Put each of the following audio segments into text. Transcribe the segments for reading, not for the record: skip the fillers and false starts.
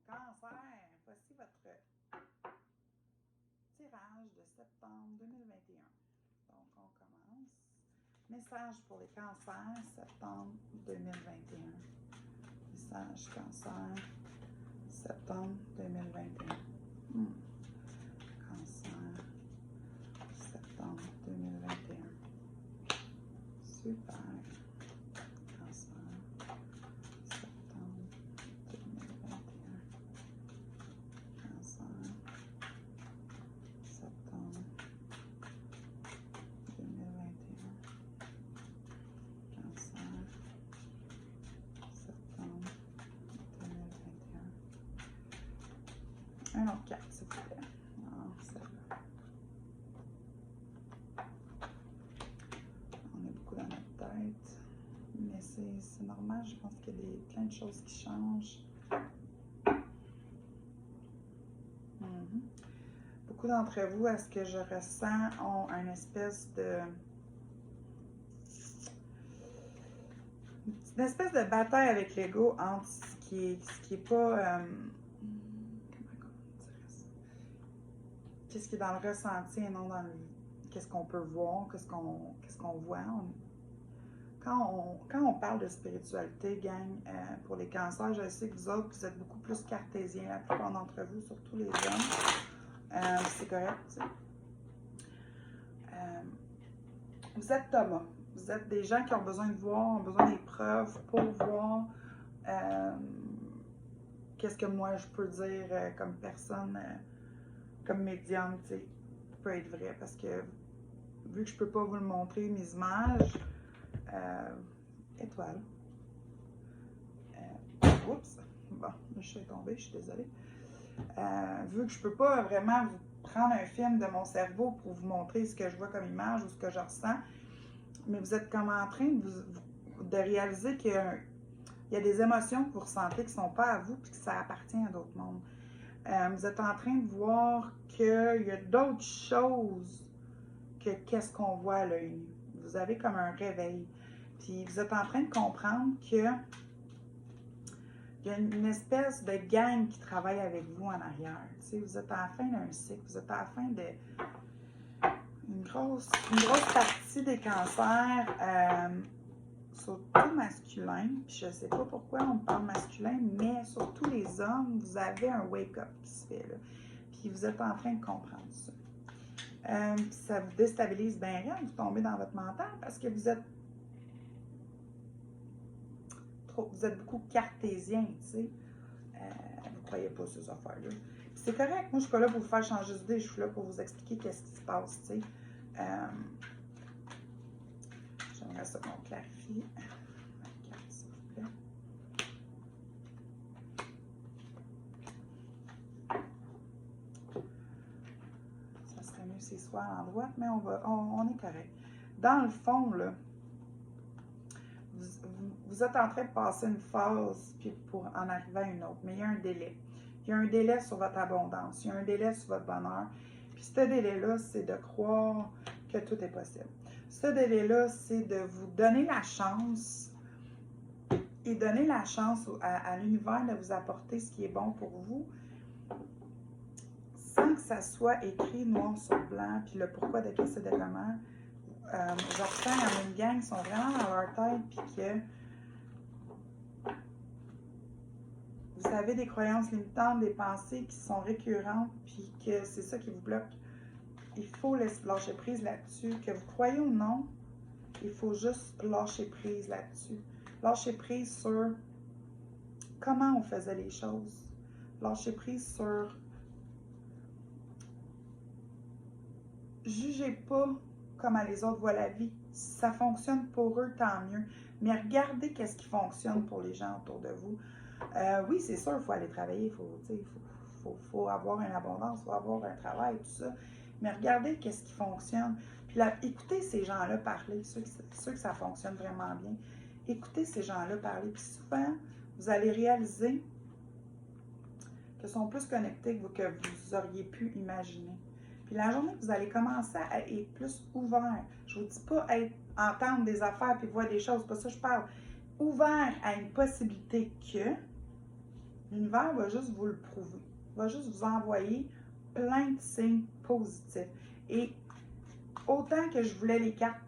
Cancer, voici votre tirage de septembre 2021. Donc, on commence. Message pour les cancers, septembre 2021. Message cancer, septembre 2021. Cancer, septembre 2021. Super. Cancer, septembre 2021. Cancer, septembre 2021. Cancer, septembre 2021. Un autre carte, s'il vous plaît. Non, celle-là. On est beaucoup dans notre tête. Mais c'est normal, je pense qu'il y a plein de choses qui changent. Beaucoup d'entre vous, à ce que je ressens, ont une espèce de... Une espèce de bataille avec l'ego entre ce qui est pas... qu'est-ce qui est dans le ressenti et non dans le... Qu'est-ce qu'on peut voir, qu'est-ce qu'on voit. Quand on parle de spiritualité, gang, pour les cancers, je sais que vous autres, vous êtes beaucoup plus cartésiens, la plupart d'entre vous, surtout les hommes. C'est correct, tu sais. Vous êtes Thomas. Vous êtes des gens qui ont besoin de voir, ont besoin des preuves pour voir qu'est-ce que moi je peux dire comme personne, comme médium, tu sais, peut être vrai. Parce que vu que je peux pas vous le montrer, mes images, étoile. Oups, bon, je suis tombée, je suis désolée. Vu que je peux pas vraiment vous prendre un film de mon cerveau pour vous montrer ce que je vois comme image ou ce que je ressens, mais vous êtes comme en train de réaliser qu'il y a des émotions que vous ressentez qui ne sont pas à vous et que ça appartient à d'autres mondes. Vous êtes en train de voir qu'il y a d'autres choses que qu'est-ce qu'on voit à l'œil nu. Vous avez comme un réveil. Puis vous êtes en train de comprendre que il y a une espèce de gang qui travaille avec vous en arrière. Tu sais, vous êtes à la fin d'un cycle, vous êtes à la fin de une grosse partie des cancers, surtout masculins. Puis je ne sais pas pourquoi on parle masculin, mais surtout les hommes, vous avez un wake-up qui se fait là. Puis vous êtes en train de comprendre ça. Ça vous déstabilise bien rien, vous tombez dans votre mental parce que vous êtes beaucoup cartésien, tu sais. Vous ne croyez pas ces affaires-là. C'est correct, moi je ne suis pas là pour vous faire changer d'idée, je suis là pour vous expliquer qu'est-ce qui se passe, tu sais. J'aimerais ça qu'on clarifie. La carte, s'il vous plaît. Ça serait mieux si ce soit à l'endroit, mais on est correct. Dans le fond, là, vous êtes en train de passer une phase puis pour en arriver à une autre, mais il y a un délai. Il y a un délai sur votre abondance, il y a un délai sur votre bonheur. Puis ce délai-là, c'est de croire que tout est possible. Ce délai-là, c'est de vous donner la chance et donner la chance à l'univers de vous apporter ce qui est bon pour vous sans que ça soit écrit noir sur blanc, puis le pourquoi de qu'est-ce de comment. Je ressens qu'il y en a une gang qui sont vraiment dans leur tête, puis que vous avez des croyances limitantes, des pensées qui sont récurrentes, puis que c'est ça qui vous bloque. Il faut lâcher prise là-dessus. Que vous croyez ou non, il faut juste lâcher prise là-dessus. Lâcher prise sur comment on faisait les choses. Lâcher prise sur... Jugez pas comment les autres voient la vie. Si ça fonctionne pour eux, tant mieux. Mais regardez qu'est-ce qui fonctionne pour les gens autour de vous. Oui, c'est sûr, il faut aller travailler, il faut avoir une abondance, il faut avoir un travail, tout ça. Mais regardez qu'est-ce qui fonctionne. Puis là, écoutez ces gens-là parler, ceux que ça fonctionne vraiment bien. Écoutez ces gens-là parler. Puis souvent, vous allez réaliser qu'ils sont plus connectés que vous auriez pu imaginer. Puis la journée que vous allez commencer à être plus ouvert, je ne vous dis pas entendre des affaires puis voir des choses, c'est pas ça que je parle. Ouvert à une possibilité que l'univers l'univers va juste vous le prouver. Il va juste vous envoyer plein de signes positifs. Et autant que je voulais les cartes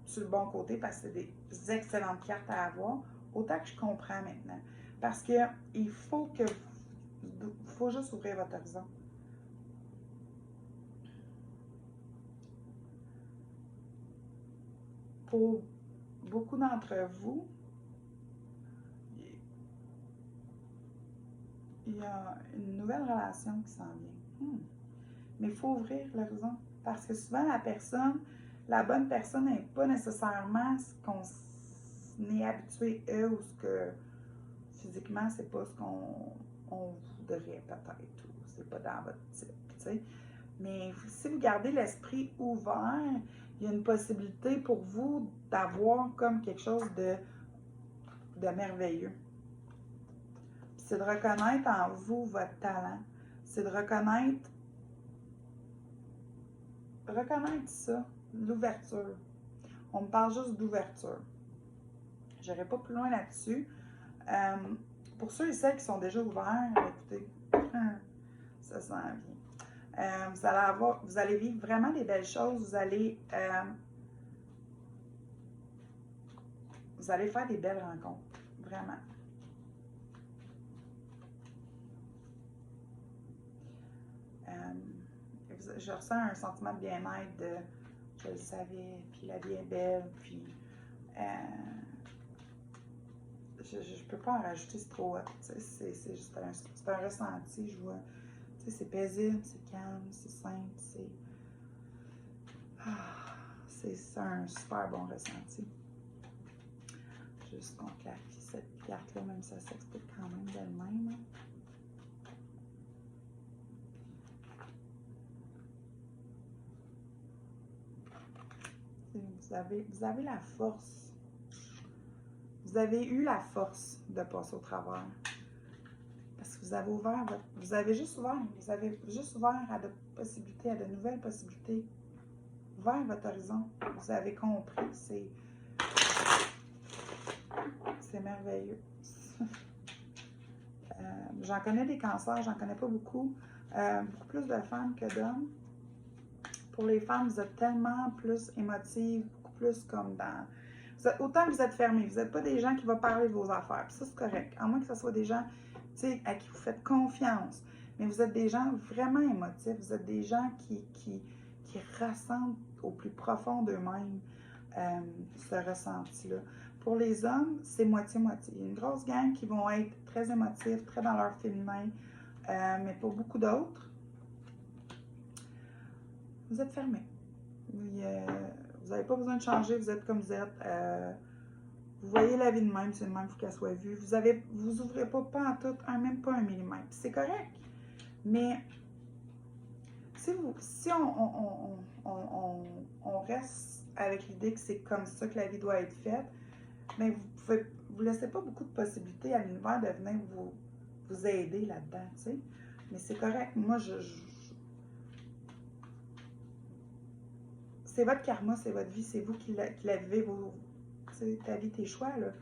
sur le bon côté, parce que c'est des excellentes cartes à avoir, autant que je comprends maintenant. Parce que il faut juste ouvrir votre horizon. Pour beaucoup d'entre vous, il y a une nouvelle relation qui s'en vient. Mais il faut ouvrir l'horizon. Parce que souvent, la bonne personne n'est pas nécessairement ce qu'on est habitué, eux, ou ce que physiquement, c'est pas ce qu'on voudrait peut-être, ou c'est pas dans votre type, tu sais. Mais si vous gardez l'esprit ouvert, il y a une possibilité pour vous d'avoir comme quelque chose de merveilleux. C'est de reconnaître en vous votre talent. C'est de reconnaître ça, l'ouverture. On me parle juste d'ouverture. Je n'irai pas plus loin là-dessus. Pour ceux et celles qui sont déjà ouverts, écoutez, ça s'en vient. Vous allez vivre vraiment des belles choses. Vous allez faire des belles rencontres. Vraiment. Je ressens un sentiment de bien-être, je le savais, puis la vie est belle, puis je ne peux pas en rajouter, c'est trop hot. C'est juste un ressenti, je vois. C'est paisible, c'est calme, c'est simple, c'est un super bon ressenti. Juste qu'on clarifie cette carte-là, même si ça s'explique quand même d'elle-même. Hein. Vous avez la force. Vous avez eu la force de passer au travers. Parce que vous avez ouvert vous avez juste ouvert à de possibilités, à de nouvelles possibilités. Ouvert votre horizon. Vous avez compris. C'est merveilleux. J'en connais des cancers, j'en connais pas beaucoup. Beaucoup plus de femmes que d'hommes. Pour les femmes, vous êtes tellement plus émotives, beaucoup plus comme dans... autant que vous êtes fermés, vous n'êtes pas des gens qui vont parler de vos affaires. Puis ça, c'est correct. À moins que ce soit des gens à qui vous faites confiance. Mais vous êtes des gens vraiment émotifs. Vous êtes des gens qui ressentent au plus profond d'eux-mêmes ce ressenti-là. Pour les hommes, c'est moitié-moitié. Il y a une grosse gang qui vont être très émotifs, très dans leur féminin. Mais pour beaucoup d'autres, vous êtes fermés. Vous n'avez pas besoin de changer, vous êtes comme vous êtes. Vous voyez la vie de même, c'est de même, il faut qu'elle soit vue. Vous ouvrez pas en tout, même pas un millimètre. C'est correct. Mais si on reste avec l'idée que c'est comme ça que la vie doit être faite, mais vous laissez pas beaucoup de possibilités à l'univers de venir vous aider là-dedans, tu sais. Mais c'est correct. Moi, c'est votre karma, c'est votre vie, c'est vous qui la vivez, ta vie, tes choix, là.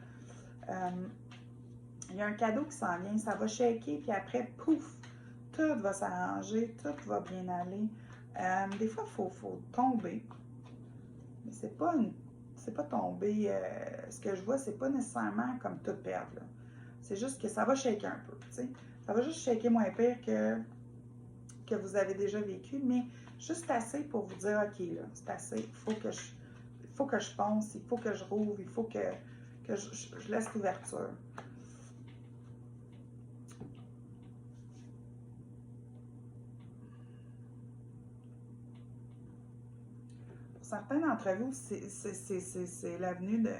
Il y a un cadeau qui s'en vient, ça va shaker, puis après, pouf, tout va s'arranger, tout va bien aller. Des fois, il faut tomber, mais c'est pas tomber, ce que je vois, c'est pas nécessairement comme tout perdre, là. C'est juste que ça va shaker un peu, tu sais. Ça va juste shaker moins pire que vous avez déjà vécu, mais juste assez pour vous dire, OK, là, c'est assez, il faut que je pense, il faut que je rouvre, il faut que je laisse l'ouverture. Pour certains d'entre vous, c'est l'avenue d'un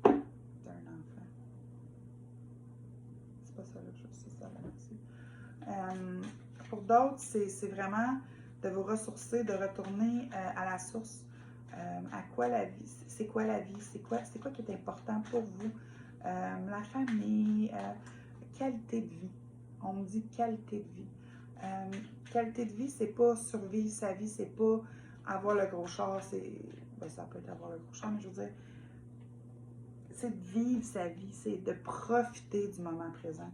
enfant. C'est pas ça, là, c'est ça, là, merci. Pour d'autres, c'est vraiment de vous ressourcer, de retourner à la source. À quoi la vie? C'est quoi la vie? C'est quoi qui est important pour vous? La famille, qualité de vie. On me dit qualité de vie. Qualité de vie, c'est pas survivre sa vie, c'est pas avoir le gros char, ça peut être avoir le gros char, mais je veux dire, c'est de vivre sa vie, c'est de profiter du moment présent.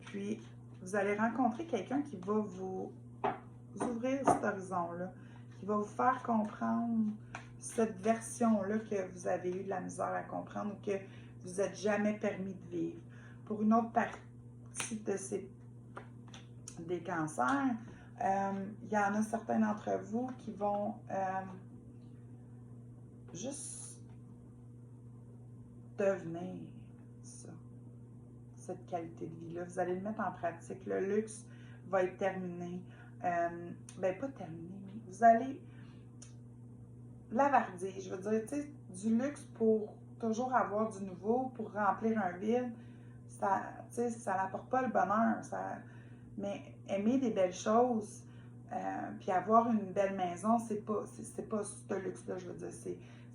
Puis, vous allez rencontrer quelqu'un qui va vous ouvrir cet horizon-là, qui va vous faire comprendre cette version-là que vous avez eu de la misère à comprendre ou que vous n'êtes jamais permis de vivre. Pour une autre partie des cancers, il y en a certains d'entre vous qui vont juste devenir ça, cette qualité de vie-là. Vous allez le mettre en pratique. Le luxe va être terminé. Ben, pas terminé, mais vous allez l'avardier. Je veux dire, tu sais, du luxe pour toujours avoir du nouveau, pour remplir un vide, ça, tu sais, ça n'apporte pas le bonheur. Mais aimer des belles choses, puis avoir une belle maison, c'est pas ce luxe-là, je veux dire.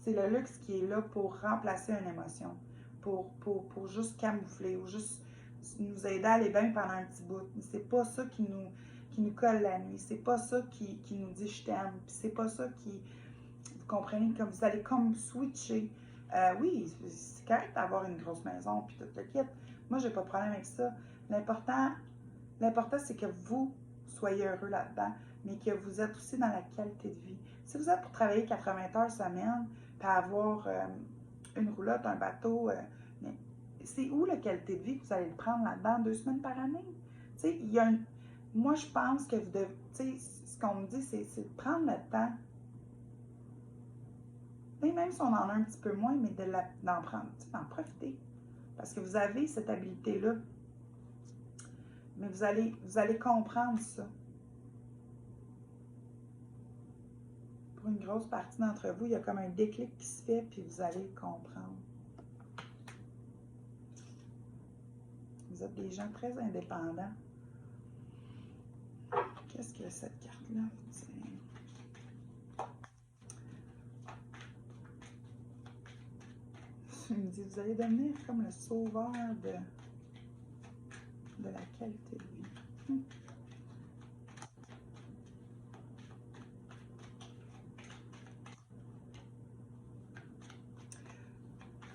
C'est le luxe qui est là pour remplacer une émotion, pour juste camoufler, ou juste nous aider à aller bien pendant un petit bout. C'est pas ça qui nous colle la nuit. C'est pas ça qui nous dit je t'aime. Puis c'est pas ça qui. Vous comprenez, comme vous allez comme switcher. Oui, c'est correct d'avoir une grosse maison, puis tout le kit. Moi, j'ai pas de problème avec ça. L'important, c'est que vous soyez heureux là-dedans, mais que vous êtes aussi dans la qualité de vie. Si vous êtes pour travailler 80 heures semaine, puis avoir une roulotte, un bateau, mais c'est où la qualité de vie que vous allez le prendre là-dedans 2 semaines par année? Tu sais, moi, je pense que vous devez, tu sais, ce qu'on me dit, c'est de prendre le temps, et même si on en a un petit peu moins, mais d'en prendre, d'en profiter. Parce que vous avez cette habilité-là. Mais vous allez comprendre ça. Pour une grosse partie d'entre vous, il y a comme un déclic qui se fait, puis vous allez le comprendre. Vous êtes des gens très indépendants. Qu'est-ce que cette carte-là vous dit? Il me dit, vous allez devenir comme le sauveur de la qualité de vie.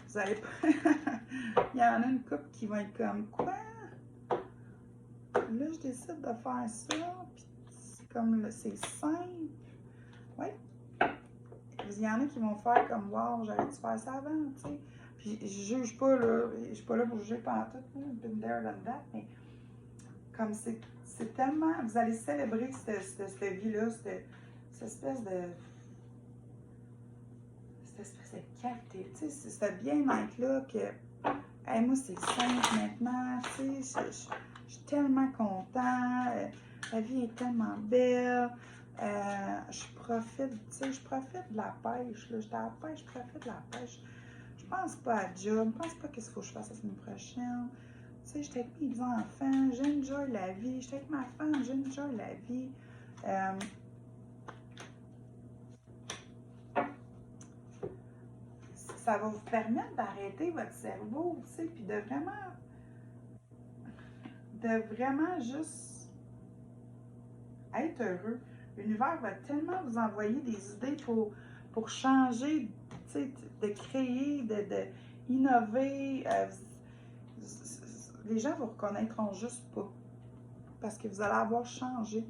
Vous allez pas... Il y en a une couple qui va être comme, quoi? Là, je décide de faire ça, puis c'est comme, c'est simple. Oui. Il y en a qui vont faire comme, wow, j'aurais dû faire ça avant, tu sais. Puis je juge pas, là, je suis pas là pour juger pendant tout, been there, done that, mais comme c'est tellement, vous allez célébrer cette vie-là, cette espèce de qualité, tu sais, ce bien-être-là que, hey, moi, c'est simple maintenant, tu sais, je suis tellement content, la vie est tellement belle, je profite, tu sais, je profite de la pêche, là, j'étais à la pêche, je profite de la pêche. Je pense pas à job, je pense pas qu'est-ce qu'il faut que je fasse la semaine prochaine. Tu sais, j'étais avec mes enfants, j'enjoy la vie. J'étais avec ma femme, j'enjoy la vie. Ça va vous permettre d'arrêter votre cerveau, tu sais, puis de vraiment juste être heureux. L'univers va tellement vous envoyer des idées pour changer, tu sais, de créer, de innover. Les gens vous reconnaîtront juste pas. Parce que vous allez avoir changé.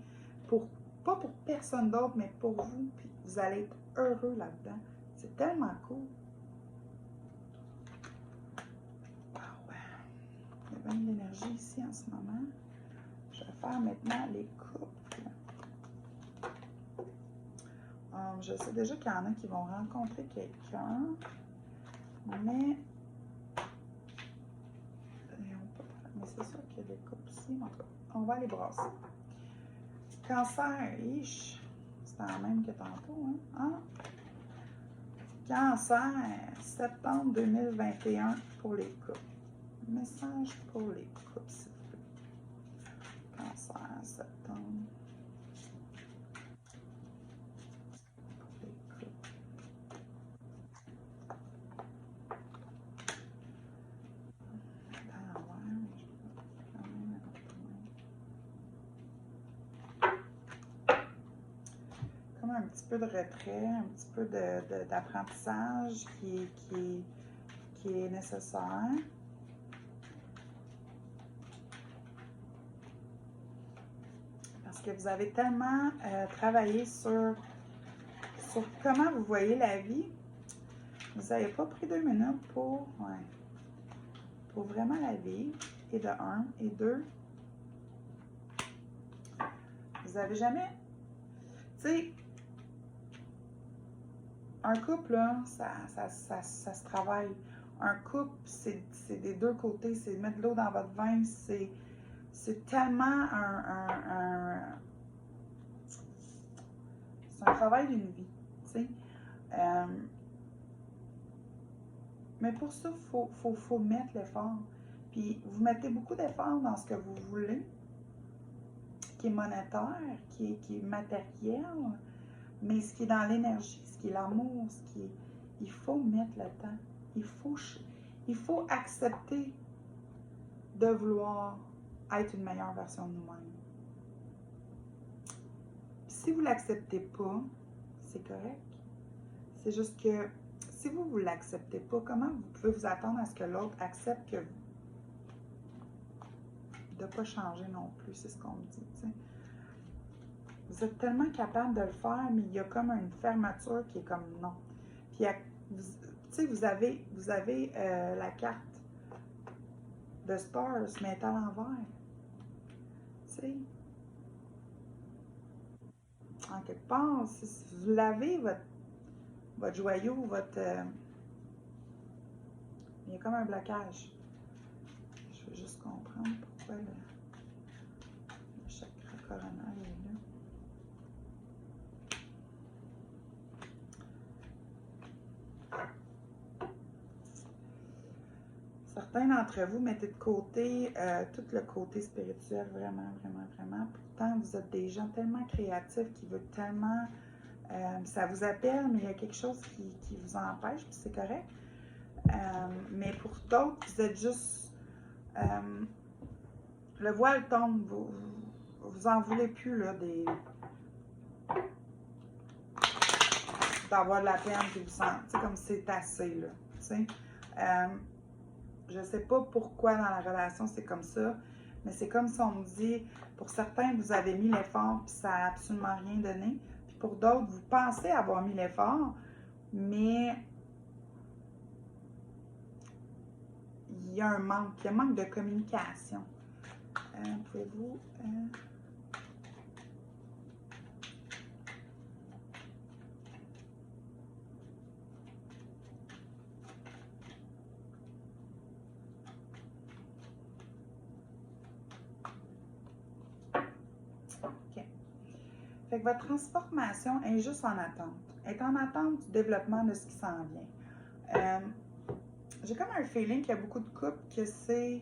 Pas pour personne d'autre, mais pour vous. Puis vous allez être heureux là-dedans. C'est tellement cool. Wow. Il y a bien de l'énergie ici en ce moment. Je vais faire maintenant les couples. Je sais déjà qu'il y en a qui vont rencontrer quelqu'un. Mais c'est sûr qu'il y a des couples ici. En tout cas, on va aller brasser. Cancer, c'est la même que tantôt, hein? Cancer, septembre 2021 pour les couples. Message pour les couples, s'il vous plaît. Cancer, septembre. Pour les couples. Comme un petit peu de retrait, un petit peu d'apprentissage qui qui est nécessaire. Parce que vous avez tellement travaillé sur comment vous voyez la vie. Vous n'avez pas pris 2 minutes pour vraiment la vivre. Et de 1. Et 2, vous n'avez jamais... Tu sais, un couple, là, ça se travaille. Un couple, c'est des deux côtés. C'est mettre de l'eau dans votre vin. C'est tellement c'est un travail d'une vie, tu sais. Mais pour ça, il faut mettre l'effort. Puis vous mettez beaucoup d'efforts dans ce que vous voulez, qui est monétaire, qui est matériel, mais ce qui est dans l'énergie, ce qui est l'amour, il faut mettre le temps. Il faut accepter de vouloir être une meilleure version de nous-mêmes. Si vous ne l'acceptez pas, c'est correct. C'est juste que si vous ne l'acceptez pas, comment vous pouvez vous attendre à ce que l'autre accepte que vous? De ne pas changer non plus, c'est ce qu'on me dit. T'sais. Vous êtes tellement capable de le faire, mais il y a comme une fermeture qui est comme non. Puis, vous avez la carte de Stars, mais elle est à l'envers. Tu sais. En quelque part, si vous l'avez, votre joyau, il y a comme un blocage. Je veux juste comprendre pourquoi le chakra coronal est là. Certains d'entre vous mettez de côté tout le côté spirituel, vraiment, vraiment, vraiment. Pourtant, vous êtes des gens tellement créatifs qui veulent tellement... ça vous appelle, mais il y a quelque chose qui vous empêche, puis c'est correct. Mais pour d'autres, vous êtes juste... le voile tombe, vous en voulez plus, là, d'avoir de la peine, puis vous sentez comme c'est assez, là, tu sais. Je ne sais pas pourquoi dans la relation c'est comme ça, mais c'est comme si on me dit, pour certains, vous avez mis l'effort, puis ça n'a absolument rien donné. Puis pour d'autres, vous pensez avoir mis l'effort, mais il y a un manque de communication. Pouvez-vous... OK. Fait que votre transformation est juste en attente. Elle est en attente du développement de ce qui s'en vient. J'ai comme un feeling qu'il y a beaucoup de couples que c'est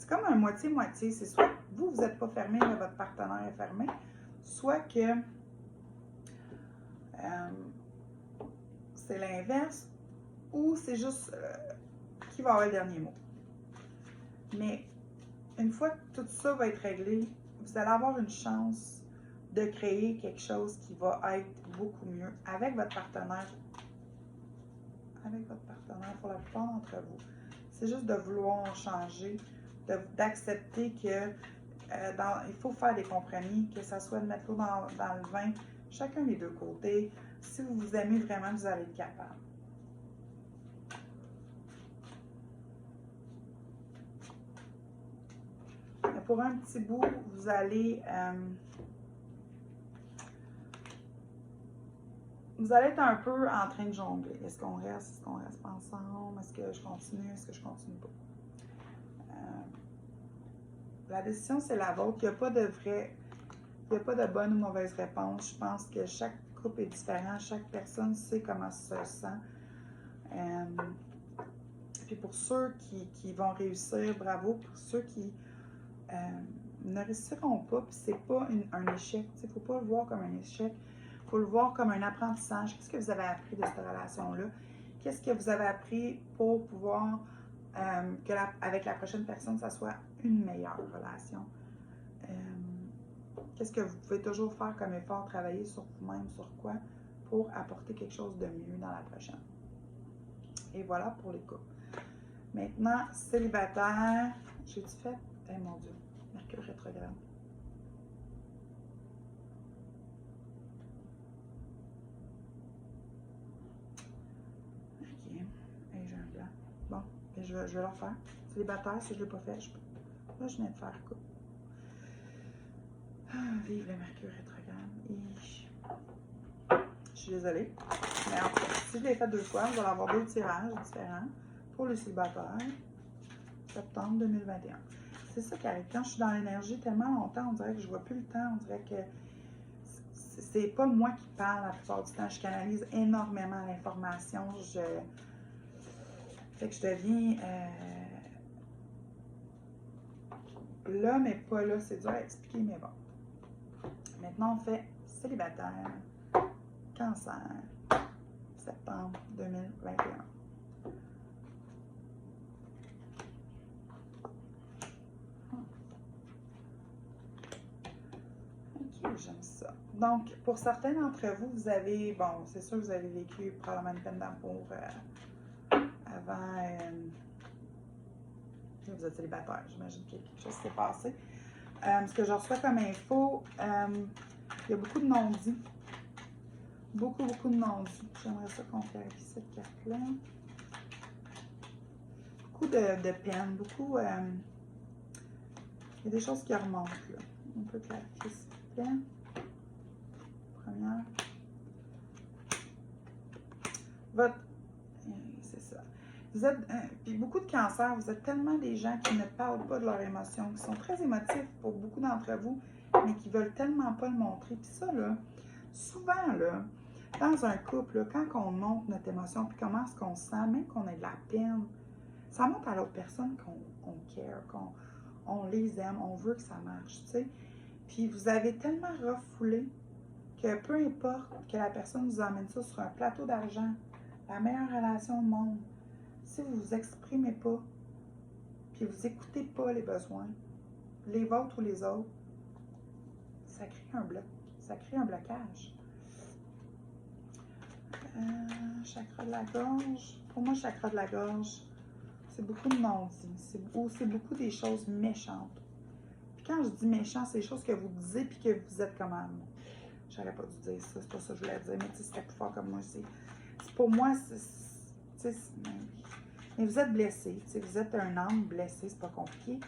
comme un moitié-moitié. C'est soit vous n'êtes pas fermé, mais votre partenaire est fermé, soit que c'est l'inverse, ou c'est juste qui va avoir le dernier mot. Mais une fois que tout ça va être réglé, vous allez avoir une chance de créer quelque chose qui va être beaucoup mieux avec votre partenaire. Pour la plupart d'entre vous. C'est juste de vouloir changer, d'accepter que il faut faire des compromis, que ça soit de mettre l'eau dans le vin, chacun des deux côtés. Si vous vous aimez vraiment, vous allez être capable. Mais pour un petit bout, vous allez... vous allez être un peu en train de jongler. Est-ce qu'on reste? Est-ce qu'on reste pas ensemble? Est-ce que je continue? Est-ce que je continue pas? La décision, c'est la vôtre. Il n'y a pas de vrai... Il n'y a pas de bonne ou mauvaise réponse. Je pense que chaque couple est différent. Chaque personne sait comment se sent. Puis pour ceux qui vont réussir, bravo. Pour ceux qui ne réussiront pas, puis c'est pas un échec. Il ne faut pas le voir comme un échec. Il faut le voir comme un apprentissage. Qu'est-ce que vous avez appris de cette relation-là? Qu'est-ce que vous avez appris pour pouvoir avec la prochaine personne, ça soit une meilleure relation? Qu'est-ce que vous pouvez toujours faire comme effort, travailler sur vous-même, sur quoi, pour apporter quelque chose de mieux dans la prochaine? Et voilà pour les couples. Maintenant, célibataire. J'ai-tu fait? Eh mon Dieu, Mercure rétrograde. Ok. Et j'ai un blanc. Bon, et je vais le refaire. Célibataire, si je ne l'ai pas fait, là, je viens de faire couple. Vive le Mercure rétrograde. Je suis désolée. Mais en fait, si je l'ai fait 2 fois, vous allez avoir 2 tirages différents pour les célibataires. Septembre 2021. C'est ça qui arrive. Quand je suis dans l'énergie tellement longtemps, on dirait que je vois plus le temps. On dirait que c'est pas moi qui parle la plupart du temps. Je canalise énormément l'information. Fait que je deviens là, mais pas là. C'est dur à expliquer, mais bon. Maintenant, on fait célibataire, cancer, septembre 2021. Ok, j'aime ça. Donc, pour certains d'entre vous, vous avez, bon, c'est sûr que vous avez vécu probablement une peine d'amour avant. Vous êtes célibataire, j'imagine que quelque chose s'est passé. Ce que je reçois comme info, il y a beaucoup de non-dits. Beaucoup de non-dits. J'aimerais ça qu'on clarifie cette carte-là. Beaucoup de peine, beaucoup. Il y a des choses qui remontent, là. On peut clarifier, s'il vous plaît. Première. C'est ça. Vous êtes, puis beaucoup de cancers, vous êtes tellement des gens qui ne parlent pas de leurs émotions, qui sont très émotifs pour beaucoup d'entre vous, mais qui veulent tellement pas le montrer. Puis ça, là, souvent, là, dans un couple, là, quand on montre notre émotion, puis comment est-ce qu'on se sent, même qu'on ait de la peine, ça montre à l'autre personne qu'on care, qu'on les aime, on veut que ça marche, tu sais. Puis vous avez tellement refoulé que peu importe que la personne vous emmène ça sur un plateau d'argent, la meilleure relation au monde, si vous ne vous exprimez pas, puis vous n'écoutez pas les besoins, les vôtres ou les autres, ça crée un bloc, ça crée un blocage. Chakra de la gorge. Pour moi, chakra de la gorge, c'est beaucoup de non-dits. C'est beaucoup des choses méchantes. Puis quand je dis méchant, c'est des choses que vous disiez puis que vous êtes comme un. J'aurais pas dû dire ça, c'est pas ça que je voulais dire, mais c'était plus fort comme moi. Pour moi, mais vous êtes blessé. Vous êtes un âme blessé, c'est pas compliqué.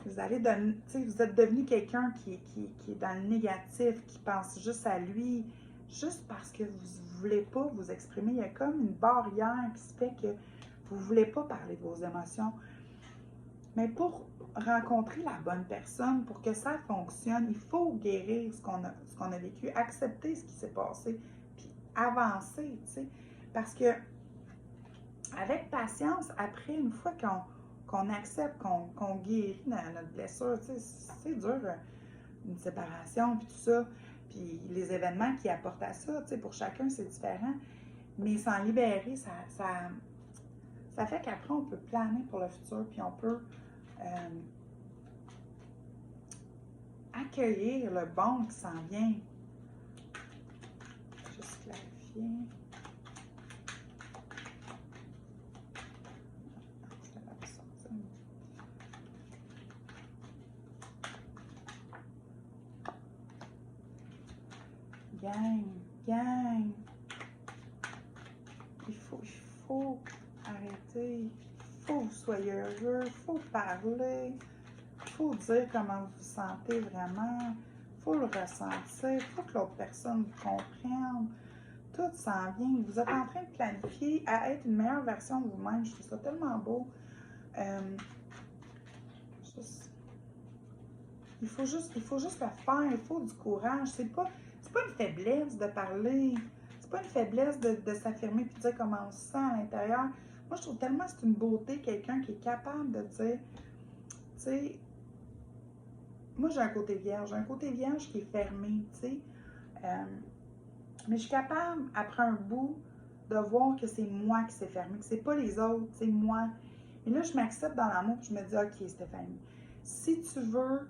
Vous êtes devenu quelqu'un qui est dans le négatif, qui pense juste à lui, juste parce que vous ne voulez pas vous exprimer. Il y a comme une barrière qui se fait que vous ne voulez pas parler de vos émotions. Mais pour rencontrer la bonne personne, pour que ça fonctionne, il faut guérir ce qu'on a vécu, accepter ce qui s'est passé, puis avancer, tu sais. Parce que avec patience, après, une fois qu'on accepte, qu'on guérit notre blessure, tu sais, c'est dur, une séparation, puis tout ça, puis les événements qui apportent à ça, tu sais, pour chacun, c'est différent. Mais s'en libérer, ça fait qu'après, on peut planer pour le futur, puis on peut accueillir le bon qui s'en vient. Juste clarifier. Gang. Il faut arrêter. Il faut que vous soyez heureux. Il faut parler. Il faut dire comment vous vous sentez vraiment. Il faut le ressentir. Il faut que l'autre personne vous comprenne. Tout s'en vient. Vous êtes en train de planifier à être une meilleure version de vous-même. Je trouve ça tellement beau. Il faut juste le faire. Il faut du courage. C'est pas une faiblesse de parler. C'est pas une faiblesse de s'affirmer et de dire comment on se sent à l'intérieur. Moi, je trouve tellement que c'est une beauté, quelqu'un qui est capable de dire, tu sais, moi, j'ai un côté vierge qui est fermé, tu sais. Mais je suis capable, après un bout, de voir que c'est moi qui s'est fermé, que c'est pas les autres, c'est moi. Et là, je m'accepte dans l'amour et je me dis, OK, Stéphanie, si tu veux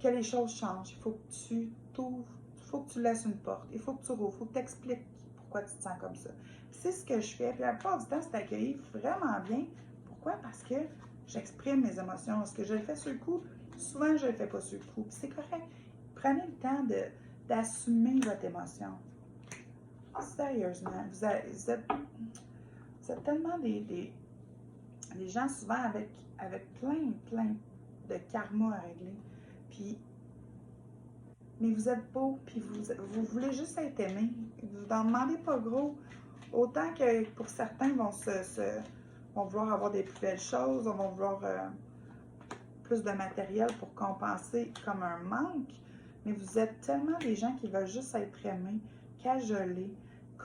que les choses changent, il faut que tu t'ouvres, il faut que tu laisses une porte, il faut que tu rouvres, il faut que tu expliques pourquoi tu te sens comme ça. C'est ce que je fais. Puis la plupart du temps, c'est accueilli vraiment bien. Pourquoi? Parce que j'exprime mes émotions. Est-ce que je le fais sur le coup? Souvent, je ne le fais pas sur le coup. Puis c'est correct. Prenez le temps d'assumer votre émotion. Sérieusement, vous êtes tellement des gens souvent avec plein de karma à régler. Puis, mais vous êtes beau, puis vous voulez juste être aimé. Vous n'en demandez pas gros. Autant que pour certains vont vouloir avoir des plus belles choses, vont vouloir plus de matériel pour compenser comme un manque. Mais vous êtes tellement des gens qui veulent juste être aimés, cajolés,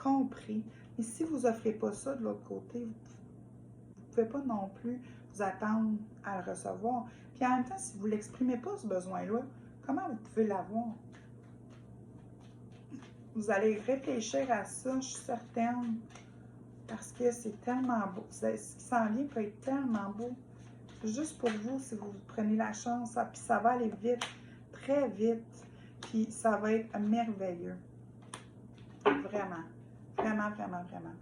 compris. Et si vous offrez pas ça de l'autre côté, vous pouvez pas non plus vous attendre à le recevoir. Puis en même temps, si vous l'exprimez pas, ce besoin-là, comment vous pouvez l'avoir? Vous allez réfléchir à ça, je suis certaine, parce que c'est tellement beau. Ce qui s'en vient peut être tellement beau. Juste pour vous, si vous prenez la chance, puis ça va aller vite, très vite, puis ça va être merveilleux. Vraiment, vraiment, vraiment, vraiment.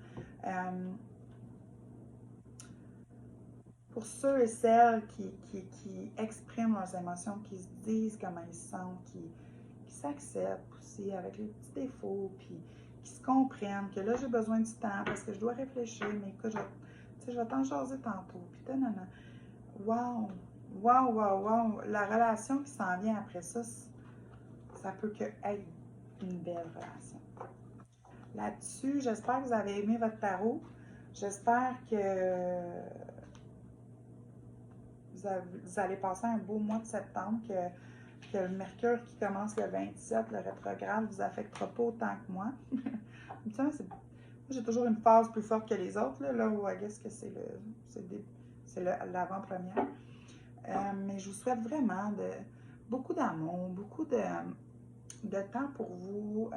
Pour ceux et celles qui expriment leurs émotions, qui se disent comment ils se sentent, qui s'acceptent aussi avec les petits défauts, puis qui se comprennent que là, j'ai besoin du temps parce que je dois réfléchir, mais que je vais t'en jaser tantôt, puis nanana. Wow! Wow, wow, wow! La relation qui s'en vient après ça, ça peut que être une belle relation. Là-dessus, j'espère que vous avez aimé votre tarot. J'espère que vous allez passer un beau mois de septembre, que le Mercure qui commence le 27, le rétrograde, ne vous affectera pas autant que moi. Moi, j'ai toujours une phase plus forte que les autres, là où I guess que c'est l'avant-première. Mais je vous souhaite vraiment beaucoup d'amour, beaucoup de temps pour vous.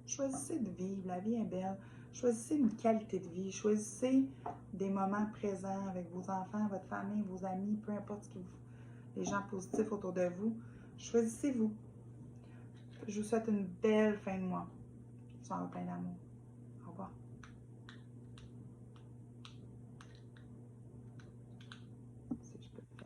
Choisissez de vivre, la vie est belle. Choisissez une qualité de vie. Choisissez des moments présents avec vos enfants, votre famille, vos amis, peu importe les gens positifs autour de vous. Choisissez-vous. Je vous souhaite une belle fin de mois. Je vous en plein d'amour. Au revoir.